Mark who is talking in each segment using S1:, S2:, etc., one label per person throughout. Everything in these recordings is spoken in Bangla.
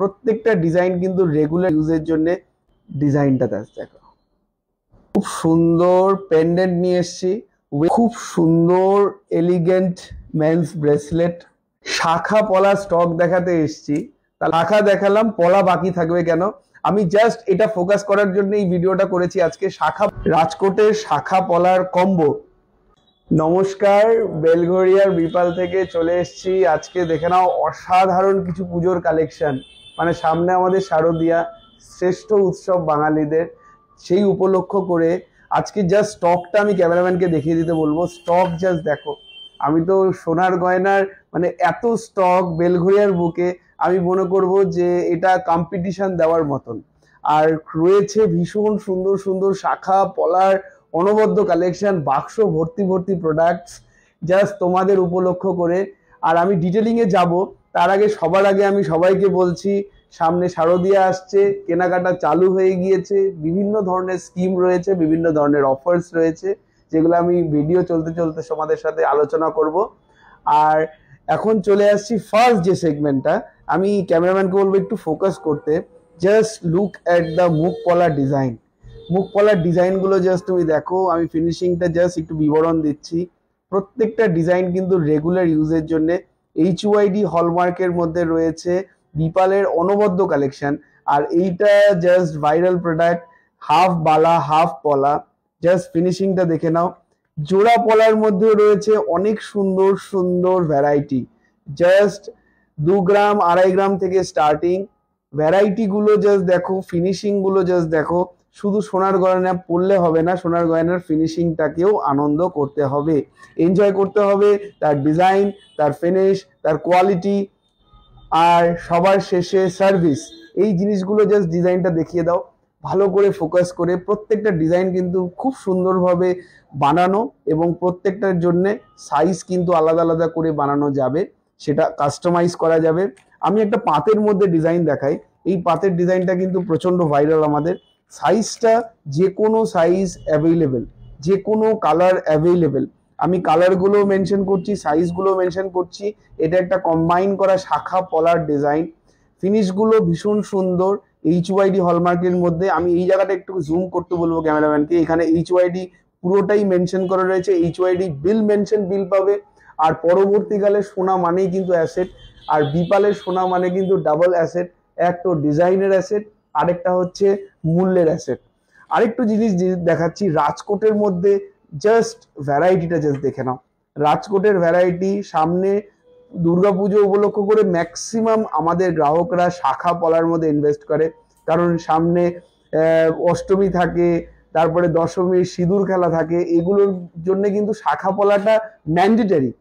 S1: প্রত্যেকটা ডিজাইন কিন্তু রেগুলার ইউজের জন্য। ডিজাইনটা দেখো, খুব সুন্দর পেন্ডেন্ট নিয়ে এসেছি, খুব সুন্দর এলিগেন্ট মেন্স ব্রেসলেট। শাখা পলা স্টক দেখাতে এসেছি, তা শাখা দেখালাম, পলা বাকি থাকবে কেন? আমি জাস্ট এটা ফোকাস করার জন্য এই ভিডিওটা করেছি আজকে। শাখা রাজকোটের শাখা পলার কম্বো। নমস্কার, বেলঘড়িয়ার বিপাল থেকে চলে এসেছি। আজকে দেখে নাও অসাধারণ কিছু পুজোর কালেকশন। মানে সামনে আমাদের শারদীয়া, শ্রেষ্ঠ উৎসব বাঙালিদের, সেই উপলক্ষ করে আজকে জাস্ট স্টকটা আমি ক্যামেরাম্যানকে দেখিয়ে দিতে বলবো। স্টক জাস্ট দেখো, আমি তো সোনার গয়নার মানে এত স্টক বেলঘড়িয়ার বুকে, আমি মনে করব যে এটা কম্পিটিশন দেওয়ার মতন। আর রয়েছে ভীষণ সুন্দর সুন্দর শাখা পলার অনবদ্য কালেকশন, বাক্স ভর্তি ভর্তি প্রোডাক্টস জাস্ট তোমাদের উপলক্ষ করে। আর আমি ডিটেলিংয়ে যাব তার আগে সবার আগে আমি সবাইকে বলছি, সামনে শারদীয়া আসছে, কেনাকাটা চালু হয়ে গিয়েছে, বিভিন্ন ধরনের স্কিম রয়েছে, বিভিন্ন ধরনের অফার্স রয়েছে, যেগুলো আমি ভিডিও চলতে চলতে তোমাদের সাথে আলোচনা করব। আর এখন চলে আসছি ফার্স্ট যে সেগমেন্টটা, আমি ক্যামেরাম্যানকে বলবো একটু ফোকাস করতে। জাস্ট লুক অ্যাট দ্য মুখ পলা ডিজাইন। মুখ পলার ডিজাইনগুলো জাস্ট তুমি দেখো, আমি ফিনিশিংটা জাস্ট একটু বিবরণ দিচ্ছি। প্রত্যেকটা ডিজাইন কিন্তু রেগুলার ইউজের জন্য। HYD হলমার্কের মধ্যে রয়েছে বিপালের অনবদ্য কালেকশন। আর এইটা জাস্ট ভাইরাল প্রোডাক্ট, হাফ বালা হাফ পলা। জাস্ট ফিনিশিংটা দেখে নাও। জোড়া পলার মধ্যে রয়েছে অনেক সুন্দর সুন্দর ভ্যারাইটি, জাস্ট 2 গ্রাম 2.5 গ্রাম থেকে স্টার্টিং। ভ্যারাইটি গুলো জাস্ট দেখো, ফিনিশিং গুলো জাস্ট দেখো। শুধু সোনার গয়না পরলে হবে না, সোনার গয়নার ফিনিশিংটাকেও আনন্দ করতে হবে, এনজয় করতে হবে, তার ডিজাইন, তার ফিনিশ, তার কোয়ালিটি, আর সবার শেষে সার্ভিস। এই জিনিসগুলো জাস্ট ডিজাইনটা দেখিয়ে দাও ভালো করে ফোকাস করে। প্রত্যেকটা ডিজাইন কিন্তু খুব সুন্দরভাবে বানানো, এবং প্রত্যেকটার জন্য সাইজ কিন্তু আলাদা আলাদা করে বানানো যাবে, সেটা কাস্টমাইজ করা যাবে। আমি একটা পাতের মধ্যে ডিজাইন দেখাই। এই পাতের ডিজাইনটা কিন্তু প্রচন্ড ভাইরাল আমাদের। সাইজটা যে কোনো সাইজ অ্যাভেলেবেল, যে কোনো কালার অ্যাভেলেবেল। আমি কালারগুলো মেনশন করছি, সাইজগুলো মেনশন করছি। এটা একটা কম্বাইন করা শাখা পলার ডিজাইন। ফিনিশগুলো ভীষণ সুন্দর, HYD হলমার্কের মধ্যে। আমি এই জায়গাটা একটু জুম করতে বলবো ক্যামেরাম্যানকে। এখানে HYD পুরোটাই মেনশন করা রয়েছে। HYD বিল মেনশন, বিল পাবে। আর পরবর্তীকালে সোনা মানেই কিন্তু অ্যাসেট, আর বিপালের সোনা মানে কিন্তু ডাবল অ্যাসেট। এক তো ডিজাইনের অ্যাসেট, আরেকটা হচ্ছে মূল্যের অ্যাসেট। আরেকটু জিনিস দেখাচ্ছি রাজকোটের মধ্যে, জাস্ট ভ্যারাইটিটা জাস্ট দেখে নাও। রাজকোটের ভ্যারাইটি, সামনে দুর্গাপুজো উপলক্ষ করে ম্যাক্সিমাম আমাদের গ্রাহকরা শাখা পলার মধ্যে ইনভেস্ট করে, কারণ সামনে অষ্টমী থাকে, তারপরে দশমীর সিঁদুর খেলা থাকে, এগুলোর জন্য কিন্তু শাখা পলাটা ম্যান্ডেটারি।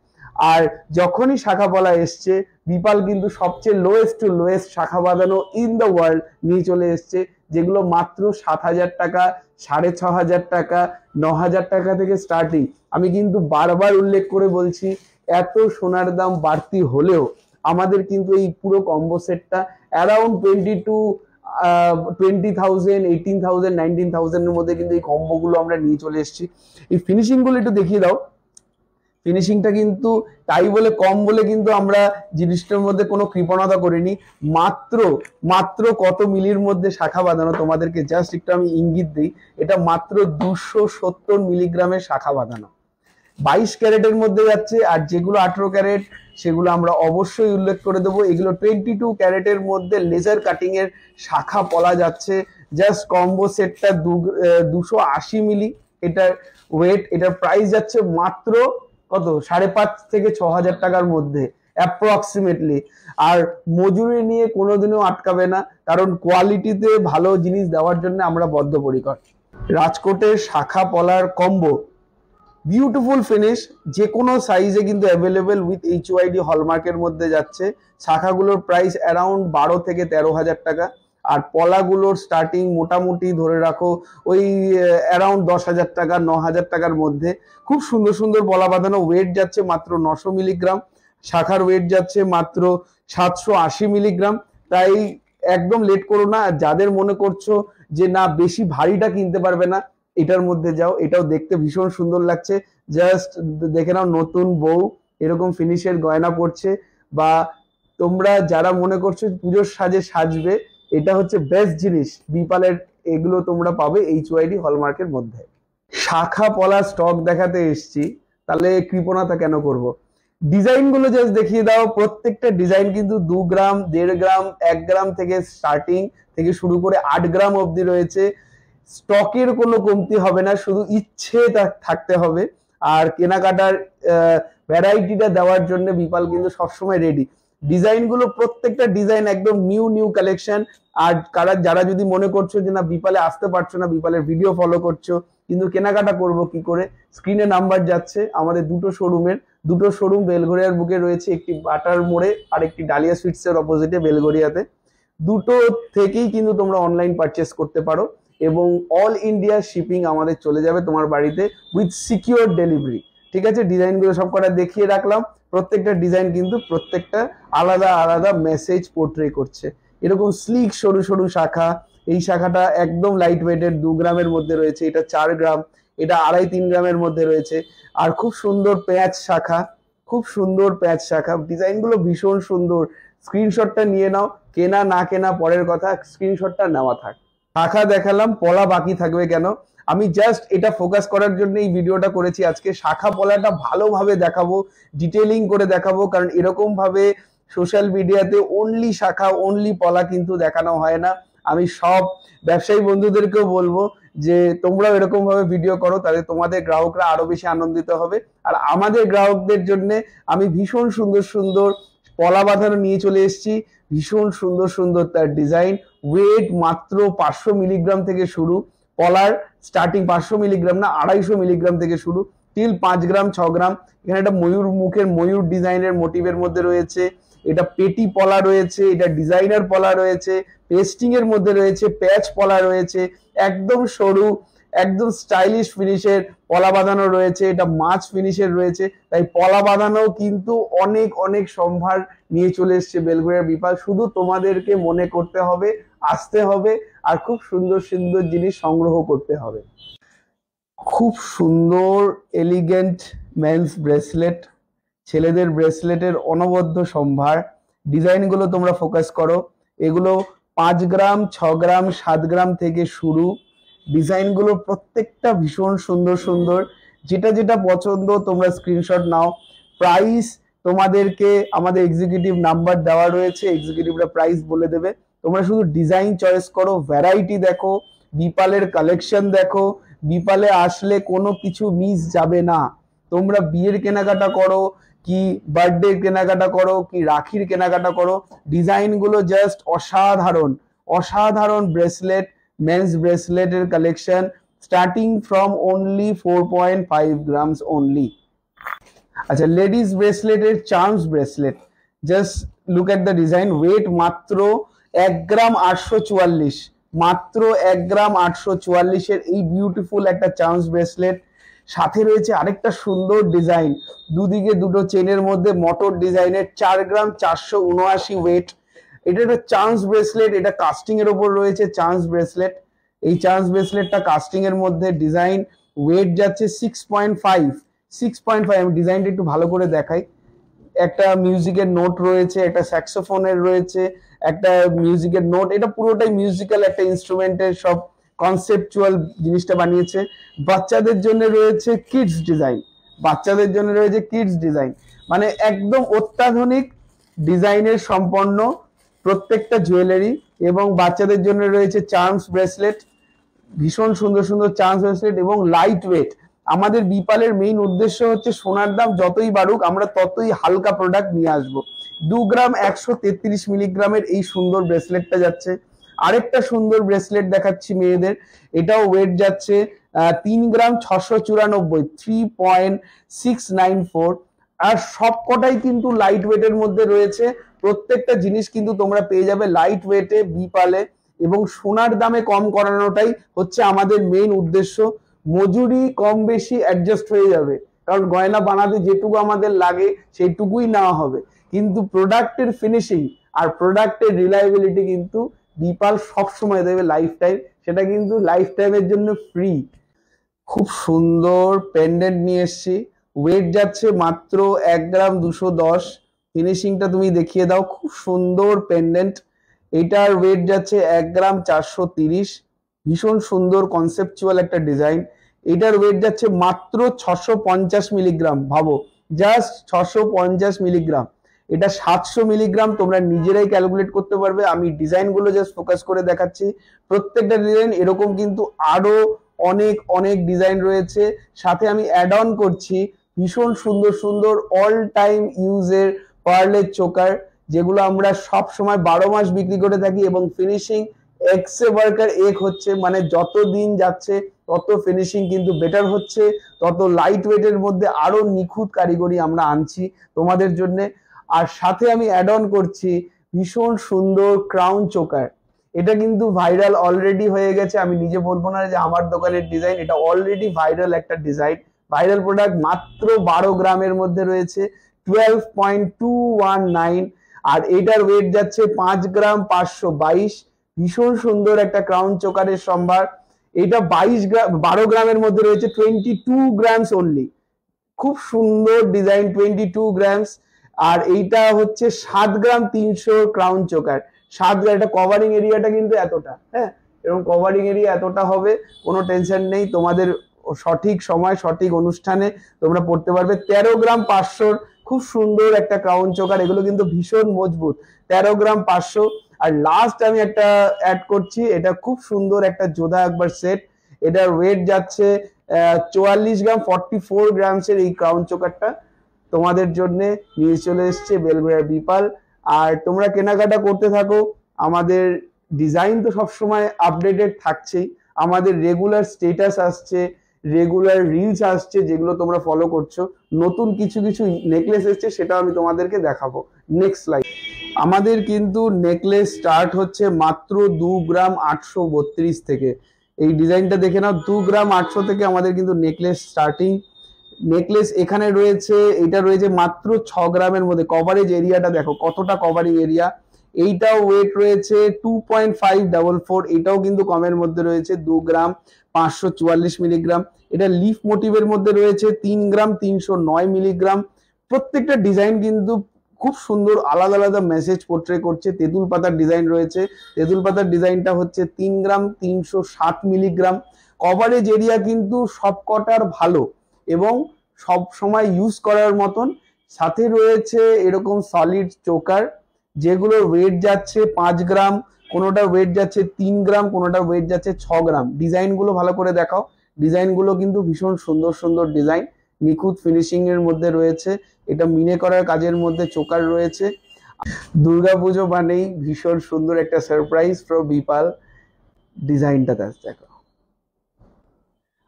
S1: আর যখনই শাখা পলা এসছে, বিপাল কিন্তু সবচেয়ে লোয়েস্ট টু লোয়েস্ট শাখা বাঁধানো ইন দ্য ওয়ার্ল্ড নিয়ে চলে এসছে, যেগুলো মাত্র 7,000 টাকা, 6,500 টাকা, 9,000 টাকা থেকে স্টার্টিং। আমি কিন্তু বারবার উল্লেখ করে বলছি, এত সোনার দাম বাড়তি হলেও আমাদের কিন্তু এই পুরো কম্বো সেটটা অ্যারাউন্ড 20,000, 18,000, 19,000 এর মধ্যে কিন্তু এই কম্বোগুলো আমরা নিয়ে চলে এসেছি। এই ফিনিশিংগুলো একটু দেখিয়ে দাও। ফিনিশিংটা কিন্তু তাই বলে কম বলে কিন্তু আমরা জিনিসটার মধ্যে কোনো কৃপণতা করিনি। মাত্র মাত্র কত মিলির মধ্যে শাখা বাঁধানো, তোমাদেরকে জাস্ট একটু আমি ইঙ্গিত দিই। এটা মাত্র 270 মিলিগ্রামের শাখা বাঁধানো, 22 ক্যারেটের মধ্যে যাচ্ছে। আর যেগুলো 18 ক্যারেট সেগুলো আমরা অবশ্যই উল্লেখ করে দেবো। এগুলো 22 ক্যারেটের মধ্যে লেজার কাটিং এর শাখা পলা যাচ্ছে। জাস্ট কম্বো সেটটা 280 মিলি এটার ওয়েট। এটার প্রাইস যাচ্ছে মাত্র কত, 5,500 থেকে 6,000 টাকার মধ্যে অ্যাপ্রক্সিমেটলি। আর মজুরি নিয়ে কোনোদিনও আটকাবে না, কারণ কোয়ালিটিতে ভালো জিনিস দেওয়ার জন্য আমরা বদ্ধপরিকর। রাজকোটের শাখা পলার কম্বো, বিউটিফুল ফিনিশ, যে কোনো সাইজে কিন্তু অ্যাভেলেবেল উইথ HYD হলমার্কের মধ্যে যাচ্ছে। শাখাগুলোর প্রাইস অ্যারাউন্ড 12 থেকে 13,000 টাকা। আর পলাগুলোর স্টার্টিং মোটামুটি ধরে রাখো ওই অ্যারাউন্ড 10,000 টাকা, 9,000 টাকার মধ্যে। খুব সুন্দর সুন্দর পলা বাঁধানো। ওয়েট যাচ্ছে মাত্র 900 মিলিগ্রাম, শাখার ওয়েট যাচ্ছে মাত্র 780 মিলিগ্রাম। তাই একদম লেট করো না। যাদের মনে করছো যে না বেশি ভারীটা কিনতে পারবে না, এটার মধ্যে যাও। এটাও দেখতে ভীষণ সুন্দর লাগছে। জাস্ট দেখে নাও, নতুন বউ এরকম ফিনিশের গয়না পড়ছে, বা তোমরা যারা মনে করছো পুজোর সাজে সাজবে, এটা হচ্ছে বেস্ট জিনিস বিপালের। এগুলো তোমরা পাবে HYD হলমার্কের মধ্যে। শাখা পলা স্টক দেখাতে এসছি, তাহলে কৃপণতা কেন করব? ডিজাইন গুলো জাস্ট দেখিয়ে দাও। প্রত্যেকটা ডিজাইন কিন্তু 2 গ্রাম, 1.5 গ্রাম, 1 গ্রাম থেকে স্টার্টিং থেকে শুরু করে 8 গ্রাম অবধি রয়েছে। স্টকের কোনো কমতি হবে না, শুধু ইচ্ছে থাকতে হবে। আর কেনাকাটার ভ্যারাইটিটা দেওয়ার জন্য বিপাল কিন্তু সবসময় রেডি। ডিজাইন গুলো প্রত্যেকটা ডিজাইন একদম নিউ কালেকশন। আর যারা যদি মনে করছো যে না বিপালে আসতে পারছো না, বিপালের ভিডিও ফলো করছো কিন্তু কেনাকাটা করব কি করে, স্ক্রিনে নাম্বার যাচ্ছে আমাদের দুটো শোরুম বেলঘরিয়ার বুকে রয়েছে, একটি বাটার মোড়ে আর একটি ডালিয়া সুইটস এর অপোজিটে বেলঘরিয়াতে। দুটো থেকেই কিন্তু তোমরা অনলাইন পারচেস করতে পারো এবং অল ইন্ডিয়া শিপিং আমাদের চলে যাবে তোমার বাড়িতে উইথ সিকিউর ডেলিভারি। ঠিক আছে, ডিজাইনগুলো সব কটা দেখিয়ে রাখলাম। প্রত্যেকটা ডিজাইন কিন্তু প্রত্যেকটা আলাদা মেসেজ পোর্ট্রে করছে। এরকম স্লিক সরু শাখা, এই শাখাটা একদম লাইট ওয়েটের 2 গ্রামের মধ্যে রয়েছে, এটা 4 গ্রাম, এটা 2.5-3 গ্রামের মধ্যে রয়েছে। আর খুব সুন্দর প্যাচ শাখা, ডিজাইনগুলো ভীষণ সুন্দর। স্ক্রিনশটটা নিয়ে নাও, কেনা না কেনা পরের কথা, স্ক্রিনশটটা নেওয়া থাক। শাখা দেখালাম, পলা বাকি থাকবে কেন? আমি জাস্ট এটা ফোকাস করার জন্য এই ভিডিওটা করেছি আজকে। শাখা পলাটা ভালোভাবে দেখাবো, ডিটেলিং করে দেখাবো, কারণ এরকম ভাবে সোশ্যাল মিডিয়াতে অনলি শাখা অনলি পলা কিন্তু দেখানো হয় না। আমি সব ব্যবসায়ী বন্ধুদেরকেও বলবো যে তোমরাও এরকম ভাবে ভিডিও করো, তাহলে তোমাদের গ্রাহকরা আরো বেশি আনন্দিত হবে। আর আমাদের গ্রাহকদের জন্য আমি ভীষণ সুন্দর পলা বাঁধানো নিয়ে চলে এসেছি, ভীষণ সুন্দর তার ডিজাইন। ওয়েট মাত্র 500 মিলিগ্রাম থেকে শুরু, পলার স্টার্টিং 500 মিলিগ্রাম না 250 মিলিগ্রাম থেকে শুরু টিল 5 গ্রাম 6 গ্রাম। এখানে একটা ময়ূর ডিজাইনের মোটিভের মধ্যে রয়েছে, এটা পেটি পলা রয়েছে, এটা ডিজাইনার পলা রয়েছে, পেস্টিং এর মধ্যে রয়েছে, প্যাচ পলা রয়েছে, একদম সরু একদম স্টাইলিশ ফিনিশের পলা বাঁধানো রয়েছে, এটা মাছ ফিনিশের রয়েছে। তাই পলা বাঁধানো কিন্তু অনেক সম্ভার নিয়ে চলে এসছে বেলঘরিয়ার বিপাল। শুধু তোমাদেরকে মনে করতে হবে, আসতে হবে আর খুব সুন্দর জিনিস সংগ্রহ করতে হবে। খুব সুন্দর এলিগেন্ট মেন্স ব্রেসলেট, ছেলেদের ব্রেসলেটের অনবদ্য সম্ভার। ডিজাইনগুলো তোমরা ফোকাস করো, এগুলো 5 গ্রাম 6 গ্রাম 7 গ্রাম থেকে শুরু। ডিজাইনগুলো প্রত্যেকটা ভীষণ সুন্দর। যেটা পছন্দ তোমরা স্ক্রিনশট নাও। প্রাইস তোমাদেরকে আমাদের এক্সিকিউটিভ নাম্বার দেওয়া রয়েছে, এক্সিকিউটিভরা প্রাইস বলে দেবে। তোমরা শুধু ডিজাইন চয়েস করো, ভ্যারাইটি দেখো, বিপালের কালেকশন দেখো। বিপালে আসলে কোনো কিছু মিস যাবে না। তোমরা বিয়ের কেনাকাটা করো কি বার্থডে কেনাকাটা করো কি রাখির কেনাকাটা করো, ডিজাইনগুলো জাস্ট অসাধারণ ব্রেসলেট, মেন্স ব্রেসলেটের collection starting from only 4.5 grams only. আচ্ছা, লেডিস ব্রেসলেটের charms bracelet, just look at the design. Weight মাত্র 1 গ্রাম 844, মাত্র 1 গ্রাম 844 এর এই বিউটিফুল একটা চার্মস ব্রেসলেট। সাথে রয়েছে আরেকটা সুন্দর ডিজাইন, দুদিকে দুটো চেনের মধ্যে মটর ডিজাইনের, 4 গ্রাম 479 ওয়েট। এটা একটা চার্মস ব্রেসলেট, এটা কাস্টিং এর উপর রয়েছে চার্মস ব্রেসলেট। এই চার্মস ব্রেসলেটটা কাস্টিং এর মধ্যে, ডিজাইন ওয়েট যাচ্ছে 6.5। আমি ডিজাইনটা একটু ভালো করে দেখাই। একটা মিউজিকের নোট রয়েছে, একটা স্যাক্সোফোনের রয়েছে, একটা মিউজিকের নোট। এটা পুরোটাই মিউজিক্যাল একটা ইনস্ট্রুমেন্টের সব কনসেপচুয়াল জিনিসটা বানিয়েছে। বাচ্চাদের জন্য রয়েছে কিডস ডিজাইন, মানে একদম অত্যাধুনিক ডিজাইনের সম্পন্ন প্রত্যেকটা জুয়েলারি। এবং বাচ্চাদের জন্য রয়েছে চার্মস ব্রেসলেট, ভীষণ সুন্দর চার্মস ব্রেসলেট এবং লাইট ওয়েট। আমাদের বিপালের মেইন উদ্দেশ্য হচ্ছে সোনার দাম যতই বাড়ুক আমরা ততই হালকা প্রোডাক্ট নিয়ে আসবো। 2 গ্রাম 133 মিলিগ্রামের এই সুন্দর ব্রেসলেটটা যাচ্ছে। আরেকটা সুন্দর ব্রেসলেট দেখাচ্ছি মেয়েদের, এটাও ওয়েট যাচ্ছে 3 গ্রাম 694, 3.694। আর সবকটাই কিন্তু লাইট ওয়েটের মধ্যে রয়েছে। প্রত্যেকটা জিনিস কিন্তু তোমরা পেয়ে যাবে লাইট ওয়েটে বিপালে। এবং সোনার দামে কম করানোটাই হচ্ছে আমাদের মেইন উদ্দেশ্য। মজুরি কম বেশি অ্যাডজাস্ট হয়ে যাবে, কারণ গয়না বানাতে যেটুকু আমাদের লাগে সেইটুকুই নেওয়া হবে, কিন্তু প্রোডাক্টের ফিনিশিং আর প্রোডাক্টের রিলায়েবিলিটি কিন্তু বিপাল সবসময় দেবে লাইফ টাইম, সেটা কিন্তু লাইফ টাইমের জন্য ফ্রি। খুব সুন্দর পেন্ডেন্ট নিয়ে এসছি, ওয়েট যাচ্ছে মাত্র 1 গ্রাম 210, ফিনিশিংটা তুমি দেখিয়ে দাও, খুব সুন্দর পেন্ডেন্ট। এটার ওয়েট যাচ্ছে 1 গ্রাম 430, ভীষণ সুন্দর কনসেপচুয়াল একটা ডিজাইন। এটার ওয়েট যাচ্ছে মাত্র 650 মিলিগ্রাম, ভাবো জাস্ট 650 মিলিগ্রাম। এটা 700 মিলিগ্রাম, তোমরা নিজেরাই ক্যালকুলেট করতে পারবে। আমি ডিজাইনগুলো জাস্ট ফোকাস করে দেখাচ্ছি, প্রত্যেকটা ডিজাইন এরকম কিন্তু আরো অনেক অনেক ডিজাইন রয়েছে। সাথে আমি অ্যাড অন করছি ভীষণ সুন্দর সুন্দর অল টাইম ইউজের পার্লের চোকার, যেগুলো আমরা সব সময় 12 মাস বিক্রি করে থাকি। এবং ফিনিশিং এক্সে ওয়ার্কার এক হচ্ছে, মানে যত দিন যাচ্ছে তত ফিনিশিং কিন্তু বেটার হচ্ছে, তত লাইট ওয়েটের মধ্যে আরো নিখুঁত কারিগরি আমরা আনছি তোমাদের জন্য। আর সাথে আমি অ্যাড অন করছি ভীষণ সুন্দর ক্রাউন চোকার। এটা কিন্তু ভাইরাল অলরেডি হয়ে গেছে, আমি নিজে বলবো না যে আমার দোকানের ডিজাইন, এটা অলরেডি ভাইরাল একটা ডিজাইন। ভাইরাল প্রোডাক্ট মাত্র 12 গ্রামের মধ্যে রয়েছে, 12.219। আর এটার ওয়েট যাচ্ছে 5 গ্রাম 522। ভীষণ সুন্দর একটা ক্রাউন চোকারের সম্ভার। এটা 12 গ্রামের মধ্যে রয়েছে, 22 গ্রামস অনলি। খুব সুন্দর ডিজাইন, 22 গ্রামস। আর এইটা হচ্ছে 7 গ্রাম 300 ক্রাউন চোকার। 7 গ্রাম, এটা কভারিং এরিয়াটা কিন্তু এতটা, হ্যাঁ এরকম কভারিং এরিয়া এতটা হবে, কোনো টেনশন নেই। তোমাদের সঠিক সময় সঠিক অনুষ্ঠানে তোমরা পড়তে পারবে। 13 গ্রাম 500, খুব সুন্দর একটা ক্রাউন চোকার। এগুলো কিন্তু ভীষণ মজবুত, 13 গ্রাম 500। আর লাস্ট আমি একটা অ্যাড করছি, এটা খুব সুন্দর একটা যোধা একবার সেট। এটার ওয়েট যাচ্ছে 44 গ্রাম 44 গ্রামসের এই ক্রাউন চোকারটা তোমাদের জন্য নিয়ে চলে এসছে বেলঘড়িয়ার বিপাল। আর তোমরা কেনাকাটা করতে থাকো, আমাদের ডিজাইন তো সবসময় আপডেটেড থাকছেই, আমাদের রেগুলার স্টেটাস আসছে, রেগুলার রিলস আসছে যেগুলো তোমরা ফলো করছো। নতুন কিছু কিছু নেকলেস এসছে, সেটা আমি তোমাদেরকে দেখাবো নেক্সট স্লাইড। আমাদের কিন্তু নেকলেস স্টার্ট হচ্ছে মাত্র 2 গ্রাম 832 থেকে। এই ডিজাইনটা দেখে নাও, 2 গ্রাম 800 থেকে আমাদের কিন্তু নেকলেস স্টার্টিং। নেকলেস এখানে রয়েছে, এটা রয়েছে মাত্র 6 গ্রামের মধ্যে। কভারেজ এরিয়াটা দেখো কতটা কভারিং এরিয়া। এইটাও ওয়েট রয়েছে 2.544, এটাও কিন্তু কমের মধ্যে রয়েছে, 2 গ্রাম 544 মিলিগ্রাম। এটা লিফ মোটিভের মধ্যে রয়েছে, 3 গ্রাম 309 মিলিগ্রাম। প্রত্যেকটা ডিজাইন কিন্তু খুব সুন্দর আলাদা আলাদা মেসেজ পোর্ট্রে করছে। তেঁতুল পাতার ডিজাইন রয়েছে, তেঁতুল পাতার ডিজাইনটা হচ্ছে 3 গ্রাম 307 মিলিগ্রাম। কভারেজ এরিয়া কিন্তু সবকটার ভালো এবং সব সময় ইউজ করার মতন। সাথে রয়েছে এরকম সলিড চোকার, যেগুলোর ওয়েট যাচ্ছে 5 গ্রাম, কোনোটার ওয়েট যাচ্ছে 3 গ্রাম, কোনোটার ওয়েট যাচ্ছে 6 গ্রাম। ডিজাইনগুলো ভালো করে দেখাও, ডিজাইনগুলো কিন্তু ভীষণ সুন্দর সুন্দর ডিজাইন, নিখুঁত ফিনিশিং এর মধ্যে রয়েছে। এটা মিনে করার কাজের মধ্যে চোকার রয়েছে। দুর্গাপুজো মানেই ভীষণ সুন্দর একটা সারপ্রাইজ ফ্রম বিপাল। ডিজাইনটা দেখো,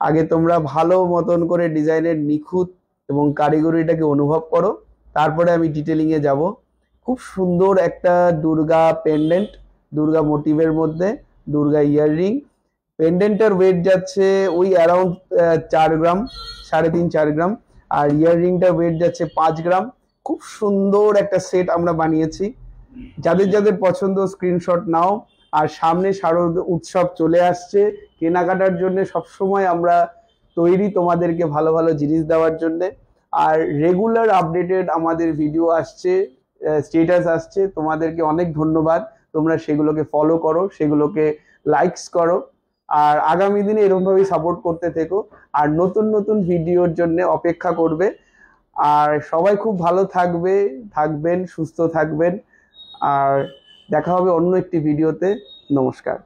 S1: আগে তোমরা ভালো মতন করে ডিজাইনের নিখুঁত এবং কারিগরিটাকে অনুভব করো, তারপরে আমি ডিটেলিং এ যাব। খুব সুন্দর একটা দুর্গা পেন্ডেন্ট, দুর্গা মোটিভের মধ্যে দুর্গা ইয়াররিং। পেন্ডেন্টের ওয়েট যাচ্ছে ওই অ্যারাউন্ড 4 গ্রাম, 3.5 4 গ্রাম। আর ইয়াররিংটার ওয়েট যাচ্ছে 5 গ্রাম। খুব সুন্দর একটা সেট আমরা বানিয়েছি, যাদের যাদের পছন্দ স্ক্রিনশট নাও। আর সামনে শারদ উৎসব চলে আসছে, কেনাকাটার জন্য সবসময় আমরা তৈরি তোমাদেরকে ভালো ভালো জিনিস দেওয়ার জন্য। আর রেগুলার আপডেটেড আমাদের ভিডিও আসছে, স্টেটাস আসছে, তোমাদেরকে অনেক ধন্যবাদ। তোমরা সেগুলোকে ফলো করো, সেগুলোকে লাইকস করো, আর আগামী দিনে এরকমভাবেই সাপোর্ট করতে থেকো। আর নতুন নতুন ভিডিওর জন্য অপেক্ষা করবে। আর সবাই খুব ভালো থাকবেন, সুস্থ থাকবেন। আর দেখা হবে অন্য একটি ভিডিওতে। নমস্কার।